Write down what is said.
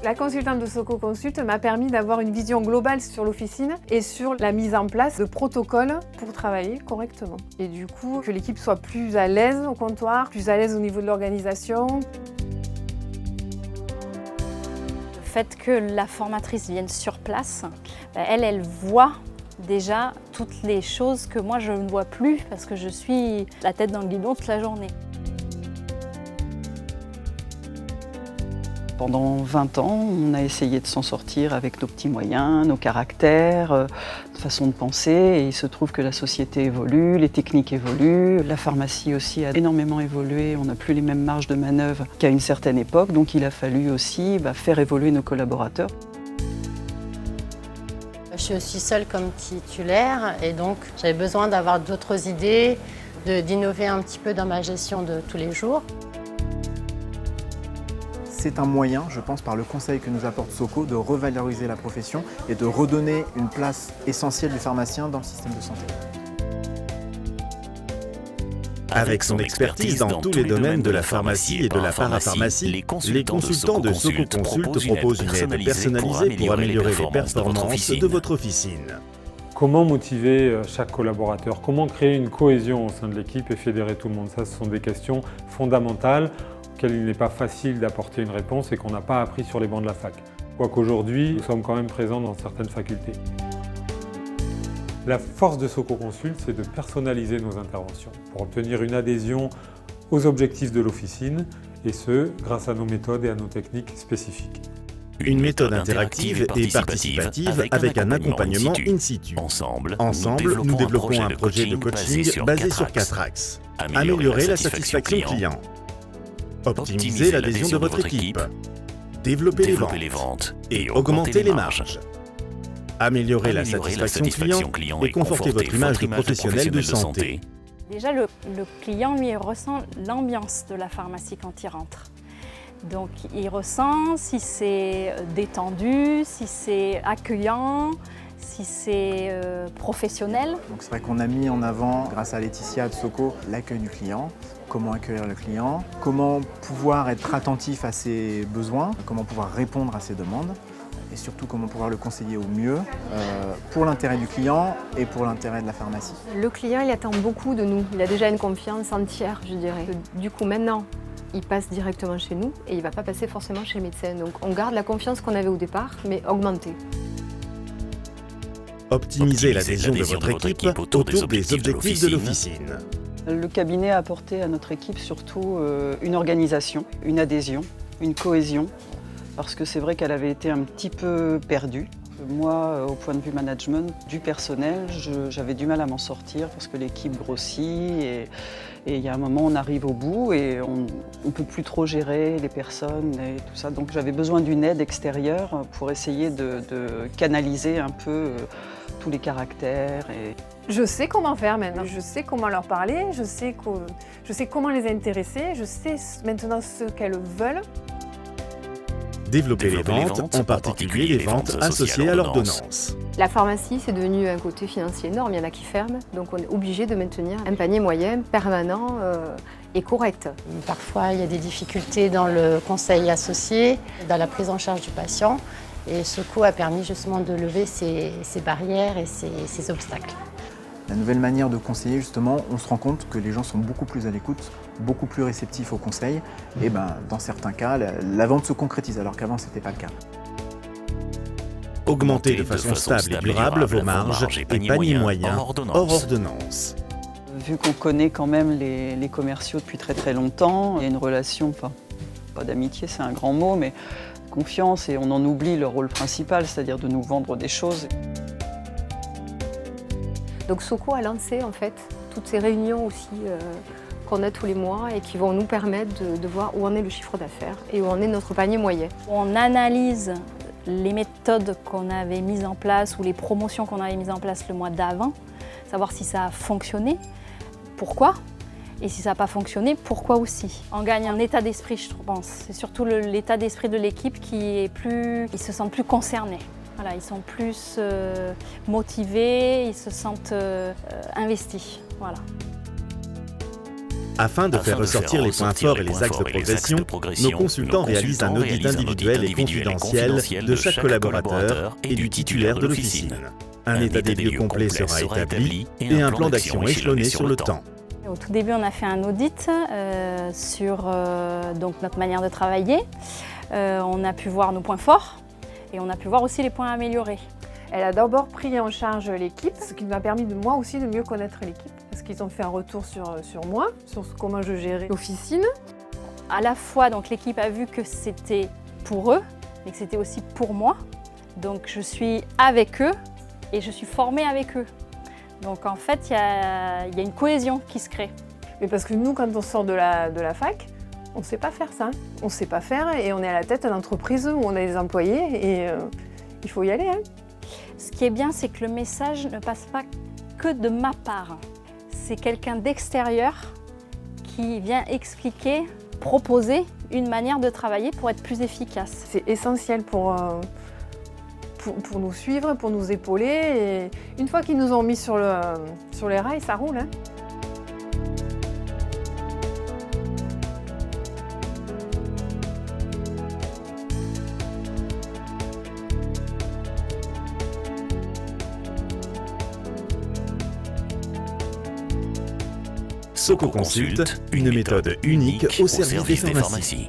La consultante de Soco Consult m'a permis d'avoir une vision globale sur l'officine et sur la mise en place de protocoles pour travailler correctement. Et du coup, que l'équipe soit plus à l'aise au comptoir, plus à l'aise au niveau de l'organisation. Le fait que la formatrice vienne sur place, elle voit déjà toutes les choses que moi je ne vois plus parce que je suis la tête dans le guidon toute la journée. Pendant 20 ans, on a essayé de s'en sortir avec nos petits moyens, nos caractères, notre façon de penser. Et il se trouve que la société évolue, les techniques évoluent, la pharmacie aussi a énormément évolué. On n'a plus les mêmes marges de manœuvre qu'à une certaine époque. Donc il a fallu aussi faire évoluer nos collaborateurs. Je suis aussi seule comme titulaire et donc j'avais besoin d'avoir d'autres idées, d'innover un petit peu dans ma gestion de tous les jours. C'est un moyen, je pense, par le conseil que nous apporte Soco, de revaloriser la profession et de redonner une place essentielle du pharmacien dans le système de santé. Avec son expertise dans tous les domaines de la pharmacie et de la parapharmacie, les consultants de Soco Consult proposent une aide personnalisée pour améliorer les performances de votre officine. Comment motiver chaque collaborateur? Comment créer une cohésion au sein de l'équipe et fédérer tout le monde? Ça, ce sont des questions fondamentales auxquelles il n'est pas facile d'apporter une réponse et qu'on n'a pas appris sur les bancs de la fac. Quoiqu'aujourd'hui, nous sommes quand même présents dans certaines facultés. La force de Soco Consult, c'est de personnaliser nos interventions pour obtenir une adhésion aux objectifs de l'officine, et ce, grâce à nos méthodes et à nos techniques spécifiques. Une méthode interactive et participative avec un accompagnement in situ. Ensemble, nous développons un projet de coaching basé sur 4 axes. Améliorer la satisfaction client. Optimiser l'adhésion de votre équipe. Développer les ventes. Et augmenter les marges. Améliorer la satisfaction client et conforter votre image de professionnel de santé. Déjà, le client, lui, ressent l'ambiance de la pharmacie quand il rentre. Donc, il ressent si c'est détendu, si c'est accueillant, si c'est professionnel. Donc c'est vrai qu'on a mis en avant, grâce à Laetitia de Soco, l'accueil du client, comment accueillir le client, comment pouvoir être attentif à ses besoins, comment pouvoir répondre à ses demandes et surtout comment pouvoir le conseiller au mieux pour l'intérêt du client et pour l'intérêt de la pharmacie. Le client, il attend beaucoup de nous. Il a déjà une confiance entière, je dirais. Du coup, maintenant, il passe directement chez nous et il ne va pas passer forcément chez le médecin. Donc on garde la confiance qu'on avait au départ, mais augmentée. Optimisez l'adhésion de votre équipe autour des objectifs de l'officine. Le cabinet a apporté à notre équipe surtout une organisation, une adhésion, une cohésion, parce que c'est vrai qu'elle avait été un petit peu perdue. Moi, au point de vue management du personnel, j'avais du mal à m'en sortir parce que l'équipe grossit et il y a un moment on arrive au bout et on ne peut plus trop gérer les personnes et tout ça. Donc j'avais besoin d'une aide extérieure pour essayer de canaliser un peu tous les caractères. Je sais comment faire maintenant, je sais comment leur parler, je sais comment les intéresser, je sais maintenant ce qu'elles veulent. Développer les ventes, en particulier les ventes associées à l'ordonnance. La pharmacie, c'est devenu un côté financier énorme, il y en a qui ferment, donc on est obligé de maintenir un panier moyen, permanent et correct. Parfois, il y a des difficultés dans le conseil associé, dans la prise en charge du patient, et Soco a permis justement de lever ces barrières et ces obstacles. La nouvelle manière de conseiller, justement, on se rend compte que les gens sont beaucoup plus à l'écoute, beaucoup plus réceptifs aux conseils. Et dans certains cas, la vente se concrétise, alors qu'avant, ce n'était pas le cas. Augmentez de façon stable et durable vos marges et paniers moyens hors ordonnance. Vu qu'on connaît quand même les commerciaux depuis très très longtemps, il y a une relation, enfin, pas d'amitié, c'est un grand mot, mais confiance, et on en oublie le rôle principal, c'est-à-dire de nous vendre des choses. Donc Soco a lancé en fait toutes ces réunions aussi qu'on a tous les mois et qui vont nous permettre de voir où en est le chiffre d'affaires et où en est notre panier moyen. On analyse les méthodes qu'on avait mises en place ou les promotions qu'on avait mises en place le mois d'avant, savoir si ça a fonctionné, pourquoi, et si ça n'a pas fonctionné, pourquoi aussi. On gagne un état d'esprit, je pense. C'est surtout l'état d'esprit de l'équipe qui est ils se sentent plus concernés. Voilà, ils sont plus motivés, ils se sentent investis. Voilà. Afin de faire ressortir les points forts et les axes de progression, nos consultants réalisent un audit individuel et confidentiel de chaque collaborateur et du titulaire de l'officine. Un état des lieux complet sera établi et un plan d'action échelonné sur le temps. Au tout début, on a fait un audit sur donc notre manière de travailler. On a pu voir nos points forts et on a pu voir aussi les points à améliorer. Elle a d'abord pris en charge l'équipe, ce qui m'a permis moi aussi de mieux connaître l'équipe. Parce qu'ils ont fait un retour sur moi, sur comment je gérais l'officine. À la fois, donc l'équipe a vu que c'était pour eux, mais que c'était aussi pour moi. Donc je suis avec eux et je suis formée avec eux. Donc en fait, il y a une cohésion qui se crée. Mais parce que nous, quand on sort de la fac, on ne sait pas faire ça. On ne sait pas faire et on est à la tête d'une entreprise où on a des employés et il faut y aller. Hein. Ce qui est bien, c'est que le message ne passe pas que de ma part. C'est quelqu'un d'extérieur qui vient expliquer, proposer une manière de travailler pour être plus efficace. C'est essentiel pour nous suivre, pour nous épauler. Et une fois qu'ils nous ont mis sur les rails, ça roule. Hein. Soco Consult, une méthode unique au service des pharmacies.